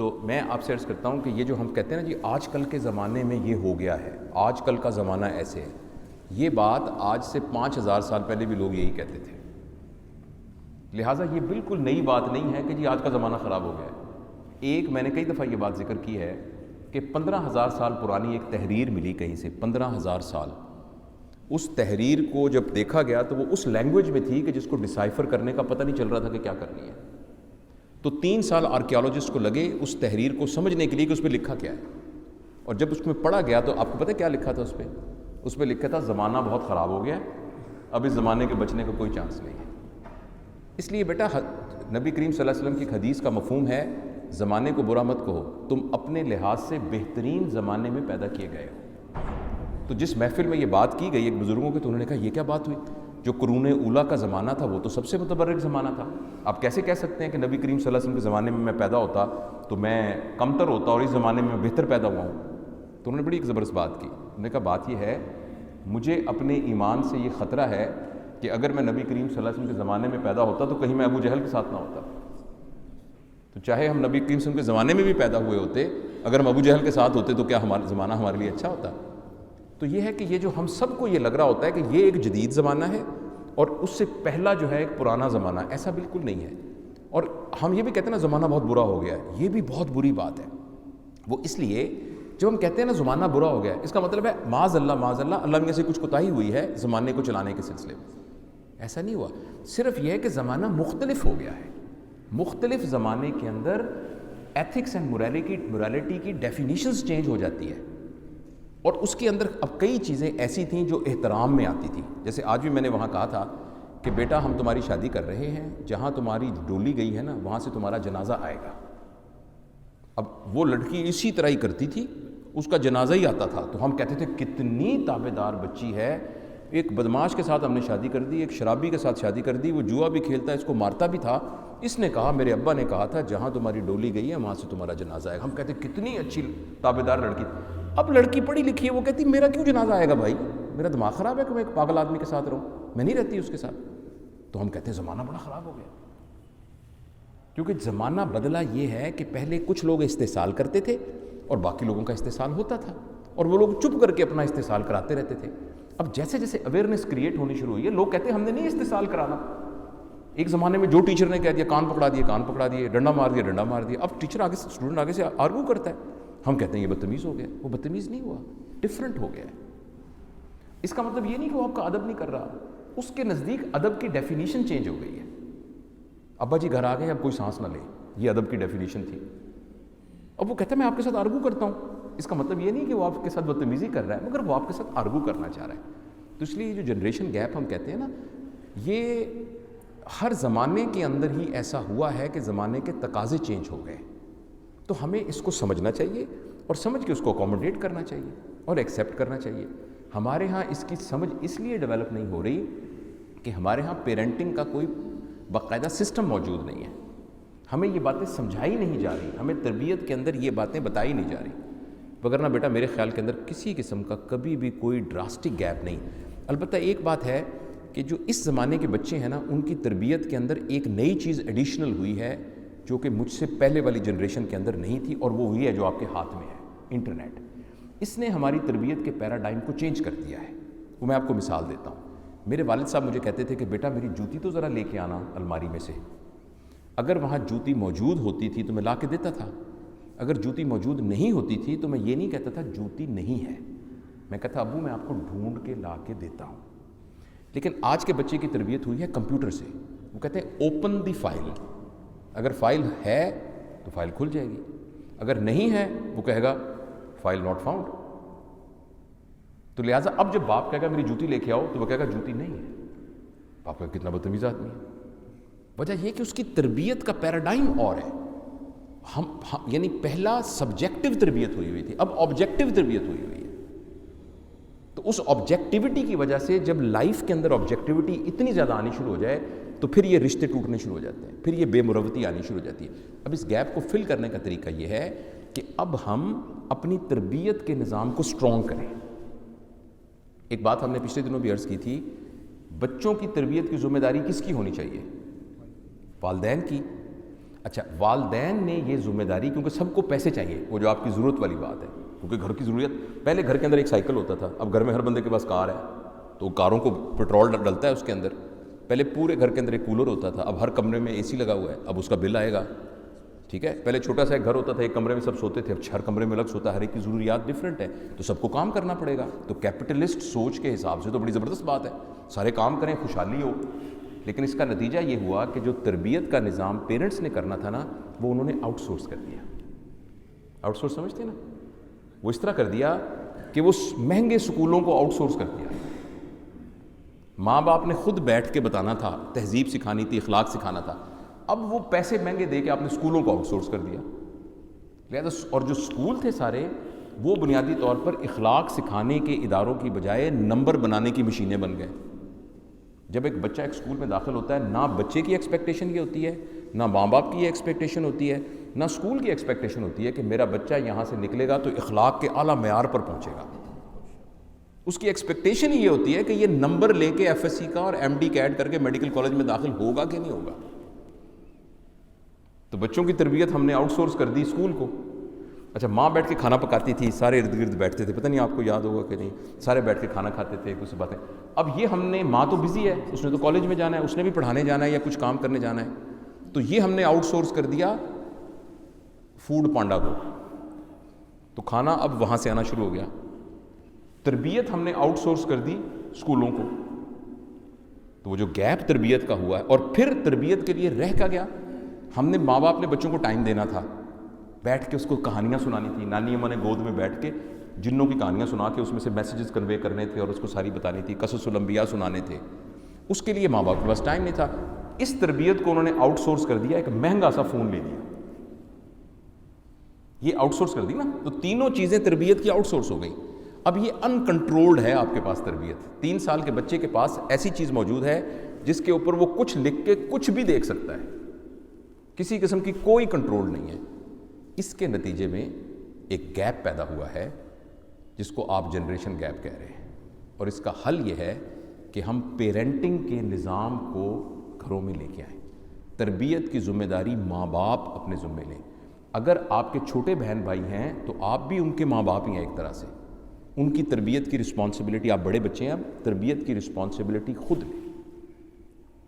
تو میں آپ سے عرض کرتا ہوں کہ یہ جو ہم کہتے ہیں نا جی آج کل کے زمانے میں یہ ہو گیا ہے، آج کل کا زمانہ ایسے ہے، یہ بات آج سے 5000 سال پہلے بھی لوگ یہی کہتے تھے. لہٰذا یہ بالکل نئی بات نہیں ہے کہ جی آج کا زمانہ خراب ہو گیا ہے. میں نے کئی دفعہ یہ بات ذکر کی ہے کہ 15,000 سال پرانی ایک تحریر ملی کہیں سے، 15,000 سال. اس تحریر کو جب دیکھا گیا تو وہ اس لینگویج میں تھی کہ جس کو ڈسائفر کرنے کا پتہ نہیں چل رہا تھا کہ کیا کرنی ہے. تو 3 سال آرکیالوجسٹ کو لگے اس تحریر کو سمجھنے کے لیے کہ اس پہ لکھا کیا ہے. اور جب اس میں پڑھا گیا تو آپ کو پتہ کیا لکھا تھا اس پہ لکھا تھا زمانہ بہت خراب ہو گیا ہے، اب اس زمانے کے بچنے کا کوئی چانس نہیں ہے. اس لیے بیٹا نبی کریم صلی اللہ علیہ وسلم کی حدیث کا مفہوم ہے زمانے کو برا مت کہو، تم اپنے لحاظ سے بہترین زمانے میں پیدا کیے گئے ہو. تو جس محفل میں یہ بات کی گئی ایک بزرگوں کے، تو انہوں نے کہا یہ کیا بات ہوئی، جو قرون اولیٰ کا زمانہ تھا وہ تو سب سے متبرک زمانہ تھا. آپ کیسے کہہ سکتے ہیں کہ نبی کریم صلی اللہ علیہ وسلم کے زمانے میں پیدا ہوتا تو میں کمتر ہوتا اور اس زمانے میں بہتر پیدا ہوا ہوں. تو انہوں نے بڑی ایک زبردست بات کی. انہوں نے کہا بات یہ ہے مجھے اپنے ایمان سے یہ خطرہ ہے کہ اگر میں نبی کریم صلی اللہ علیہ وسلم کے زمانے میں پیدا ہوتا تو کہیں میں ابو جہل کے ساتھ نہ ہوتا. تو چاہے ہم نبی کریم صلی اللہ علیہ وسلم کے زمانے میں بھی پیدا ہوئے ہوتے، اگر ہم ابو جہل کے ساتھ ہوتے تو کیا ہمارا زمانہ ہمارے لیے اچھا ہوتا؟ تو یہ ہے کہ یہ جو ہم سب کو یہ لگ رہا ہوتا ہے کہ یہ ایک جدید زمانہ ہے اور اس سے پہلا جو ہے ایک پرانا زمانہ، ایسا بالکل نہیں ہے. اور ہم یہ بھی کہتے ہیں نا زمانہ بہت برا ہو گیا ہے، یہ بھی بہت بری بات ہے. وہ اس لیے جب ہم کہتے ہیں نا زمانہ برا ہو گیا ہے، اس کا مطلب ہے معاذ اللہ اللہ میں سے کچھ کوتاہی ہوئی ہے زمانے کو چلانے کے سلسلے میں. ایسا نہیں ہوا، صرف یہ ہے کہ زمانہ مختلف ہو گیا ہے. مختلف زمانے کے اندر ایتھکس اینڈ مورالٹی کی ڈیفینیشنز چینج ہو جاتی ہے. اور اس کے اندر اب کئی چیزیں ایسی تھیں جو احترام میں آتی تھیں. جیسے آج بھی میں نے وہاں کہا تھا کہ بیٹا ہم تمہاری شادی کر رہے ہیں، جہاں تمہاری ڈولی گئی ہے نا وہاں سے تمہارا جنازہ آئے گا. اب وہ لڑکی اسی طرح ہی کرتی تھی، اس کا جنازہ ہی آتا تھا. تو ہم کہتے تھے کتنی تابع دار بچی ہے، ایک بدماش کے ساتھ ہم نے شادی کر دی، ایک شرابی کے ساتھ شادی کر دی، وہ جوا بھی کھیلتا ہے، اس کو مارتا بھی تھا. اس نے کہا میرے ابا نے کہا تھا جہاں تمہاری ڈولی گئی ہے وہاں سے تمہارا جنازہ آئے گا. ہم کہتے کتنی اچھی تابع دار لڑکی. اب لڑکی پڑھی لکھی ہے، وہ کہتی میرا کیوں جنازہ آئے گا بھائی، میرا دماغ خراب ہے کہ میں ایک پاگل آدمی کے ساتھ رہوں، میں نہیں رہتی اس کے ساتھ. تو ہم کہتے ہیں زمانہ بڑا خراب ہو گیا. کیونکہ زمانہ بدلا یہ ہے کہ پہلے کچھ لوگ استحصال کرتے تھے اور باقی لوگوں کا استحصال ہوتا تھا، اور وہ لوگ چپ کر کے اپنا استحصال کراتے رہتے تھے. اب جیسے جیسے اویئرنیس کریٹ ہونی شروع ہوئی ہے، لوگ کہتے ہیں ہم نے نہیں استحصال کرانا. ایک زمانے میں جو ٹیچر نے کہہ دیا کان پکڑا دیے، ڈنڈا مار دیا. اب ٹیچر آگے اسٹوڈنٹ آگے سے آرگو کرتا ہے، ہم کہتے ہیں یہ بدتمیز ہو گیا. وہ بدتمیز نہیں ہوا، ڈفرینٹ ہو گیا ہے. اس کا مطلب یہ نہیں کہ وہ آپ کا ادب نہیں کر رہا، اس کے نزدیک ادب کی ڈیفینیشن چینج ہو گئی ہے. ابا جی گھر آ گئے، اب کوئی سانس نہ لے، یہ ادب کی ڈیفینیشن تھی. اب وہ کہتا ہے میں آپ کے ساتھ آرگو کرتا ہوں. اس کا مطلب یہ نہیں کہ وہ آپ کے ساتھ بدتمیزی کر رہا ہے، مگر وہ آپ کے ساتھ آرگو کرنا چاہ رہا ہے. تو اس لیے یہ جو جنریشن گیپ ہم کہتے ہیں نا، یہ ہر زمانے کے اندر ہی ایسا ہوا ہے کہ زمانے کے تقاضے چینج ہو گئے. تو ہمیں اس کو سمجھنا چاہیے اور سمجھ کے اس کو اکوموڈیٹ کرنا چاہیے اور ایکسیپٹ کرنا چاہیے. ہمارے ہاں اس کی سمجھ اس لیے ڈیولپ نہیں ہو رہی کہ ہمارے ہاں پیرنٹنگ کا کوئی باقاعدہ سسٹم موجود نہیں ہے. ہمیں یہ باتیں سمجھائی نہیں جا رہی، ہمیں تربیت کے اندر یہ باتیں بتائی نہیں جا رہی. وگرنہ بیٹا میرے خیال کے اندر کسی قسم کا کبھی بھی کوئی ڈراسٹک گیپ نہیں. البتہ ایک بات ہے کہ جو اس زمانے کے بچے ہیں نا، ان کی تربیت کے اندر ایک نئی چیز ایڈیشنل ہوئی ہے جو کہ مجھ سے پہلے والی جنریشن کے اندر نہیں تھی، اور وہ ہوئی ہے جو آپ کے ہاتھ میں ہے، انٹرنیٹ. اس نے ہماری تربیت کے پیراڈائم کو چینج کر دیا ہے. وہ میں آپ کو مثال دیتا ہوں. میرے والد صاحب مجھے کہتے تھے کہ بیٹا میری جوتی تو ذرا لے کے آنا الماری میں سے. اگر وہاں جوتی موجود ہوتی تھی تو میں لا کے دیتا تھا، اگر جوتی موجود نہیں ہوتی تھی تو میں یہ نہیں کہتا تھا جوتی نہیں ہے، میں کہتا ابو میں آپ کو ڈھونڈ کے لا کے دیتا ہوں. لیکن آج کے بچے کی تربیت ہوئی ہے کمپیوٹر سے. وہ کہتے ہیں اوپن دی فائل. اگر فائل ہے تو فائل کھل جائے گی، اگر نہیں ہے وہ کہے گا فائل ناٹ فاؤنڈ. تو لہٰذا اب جب باپ کہے گا میری جوتی لے کے آؤ تو وہ کہے گا جوتی نہیں ہے. باپ کا کتنا بدتمیز آدمی ہے. وجہ یہ کہ اس کی تربیت کا پیراڈائم اور ہے. یعنی پہلا سبجیکٹو تربیت ہوئی تھی، اب آبجیکٹو تربیت ہوئی ہے. تو اس آبجیکٹیوٹی کی وجہ سے جب لائف کے اندر آبجیکٹیوٹی اتنی زیادہ آنی شروع ہو جائے تو پھر یہ رشتے ٹوٹنے شروع ہو جاتے ہیں، پھر یہ بے مروتی آنی شروع ہو جاتی ہے. اب اس گیپ کو فل کرنے کا طریقہ یہ ہے کہ اب ہم اپنی تربیت کے نظام کو سٹرونگ کریں. ایک بات ہم نے پچھلے دنوں بھی عرض کی تھی، بچوں کی تربیت کی ذمہ داری کس کی ہونی چاہیے؟ والدین کی. اچھا، والدین نے یہ ذمہ داری، کیونکہ سب کو پیسے چاہیے، وہ جو آپ کی ضرورت والی بات ہے، کیونکہ گھر کی ضروریت، پہلے گھر کے اندر ایک سائیکل ہوتا تھا، اب گھر میں ہر بندے کے پاس کار ہے، تو کاروں کو پیٹرول ڈلتا ہے اس کے اندر. پہلے پورے گھر کے اندر ایک کولر ہوتا تھا، اب ہر کمرے میں اے سی لگا ہوا ہے، اب اس کا بل آئے گا. ٹھیک ہے، پہلے چھوٹا سا ایک گھر ہوتا تھا، ایک کمرے میں سب سوتے تھے، اب ہر کمرے میں الگ سوتا ہے، ہر ایک کی ضروریات ڈفرینٹ ہے، تو سب کو کام کرنا پڑے گا. تو کیپٹلسٹ سوچ کے حساب سے تو بڑی زبردست بات ہے، سارے کام کریں، خوشحالی ہو. لیکن اس کا نتیجہ یہ ہوا کہ جو تربیت کا نظام پیرنٹس نے کرنا تھا نا، وہ انہوں نے آؤٹ سورس کر دیا. آؤٹ سورس سمجھتے ہیں نا؟ وہ اس طرح کر دیا کہ وہ مہنگے اسکولوں کو آؤٹ سورس کر دیا. ماں باپ نے خود بیٹھ کے بتانا تھا، تہذیب سکھانی تھی، اخلاق سکھانا تھا، اب وہ پیسے مہنگے دے کے آپ نے اسکولوں کو آؤٹ سورس کر دیا. لہٰذا اور جو اسکول تھے سارے، وہ بنیادی طور پر اخلاق سکھانے کے اداروں کی بجائے نمبر بنانے کی مشینیں بن گئے. جب ایک بچہ ایک اسکول میں داخل ہوتا ہے، نہ بچے کی ایکسپیکٹیشن یہ ہوتی ہے، نہ ماں باپ کی یہ ایکسپیکٹیشن ہوتی ہے، نہ اسکول کی ایکسپیکٹیشن ہوتی ہے کہ میرا بچہ یہاں سے نکلے گا تو اخلاق کے اعلیٰ معیار پر پہنچے گا. اس کی ایکسپیکٹیشن یہ ہوتی ہے کہ یہ نمبر لے کے ایف ایس سی کا اور ایم ڈی کا ایڈ کر کے میڈیکل کالج میں داخل ہوگا کہ نہیں ہوگا. تو بچوں کی تربیت ہم نے آؤٹ سورس کر دی اسکول کو. اچھا، ماں بیٹھ کے کھانا پکاتی تھی، سارے ارد گرد بیٹھتے تھے، پتہ نہیں آپ کو یاد ہوگا کہ نہیں، سارے بیٹھ کے کھانا کھاتے تھے، کچھ باتیں. اب یہ ہم نے، ماں تو بزی ہے، اس نے تو کالج میں جانا ہے، اس نے بھی پڑھانے جانا ہے یا کچھ کام کرنے جانا ہے، تو یہ ہم نے آؤٹ سورس کر دیا فوڈ پانڈا کو. تو کھانا اب وہاں سے آنا شروع ہو گیا. تربیت ہم نے آؤٹ سورس کر دی اسکولوں کو. تو وہ جو گیپ تربیت کا ہوا ہے، اور پھر تربیت کے لیے رہ کا گیا. ہم نے، ماں باپ نے بچوں کو ٹائم دینا تھا، بیٹھ کے اس کو کہانیاں سنانی تھی، نانی اماں نے گود میں بیٹھ کے جنوں کی کہانیاں سنا کے اس میں سے میسیجز کنوے کرنے تھے اور اس کو ساری بتانی تھی، قصص الانبیاء سنانے تھے. اس کے لیے ماں باپ کے پاس ٹائم نہیں تھا. اس تربیت کو انہوں نے آؤٹ سورس کر دیا، ایک مہنگا سا فون لے لیا، یہ آؤٹ سورس کر دی نا. تو تینوں چیزیں تربیت کی آؤٹ سورس ہو گئی. اب یہ ان کنٹرولڈ ہے آپ کے پاس تربیت. 3 سال کے بچے کے پاس ایسی چیز موجود ہے جس کے اوپر وہ کچھ لکھ کے کچھ بھی دیکھ سکتا ہے، کسی قسم کی کوئی کنٹرول نہیں ہے. اس کے نتیجے میں ایک گیپ پیدا ہوا ہے جس کو آپ جنریشن گیپ کہہ رہے ہیں. اور اس کا حل یہ ہے کہ ہم پیرنٹنگ کے نظام کو گھروں میں لے کے آئیں. تربیت کی ذمہ داری ماں باپ اپنے ذمے لیں. اگر آپ کے چھوٹے بہن بھائی ہیں تو آپ بھی ان کے ماں باپ ہی ہیں ایک طرح سے. ان کی تربیت کی رسپانسبلٹی، آپ بڑے بچے ہیں، اب تربیت کی رسپانسبلٹی خود لیں.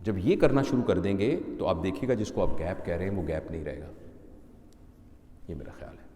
جب یہ کرنا شروع کر دیں گے تو آپ دیکھیے گا جس کو آپ گیپ کہہ رہے ہیں وہ گیپ نہیں رہے گا. یہ میرا خیال ہے.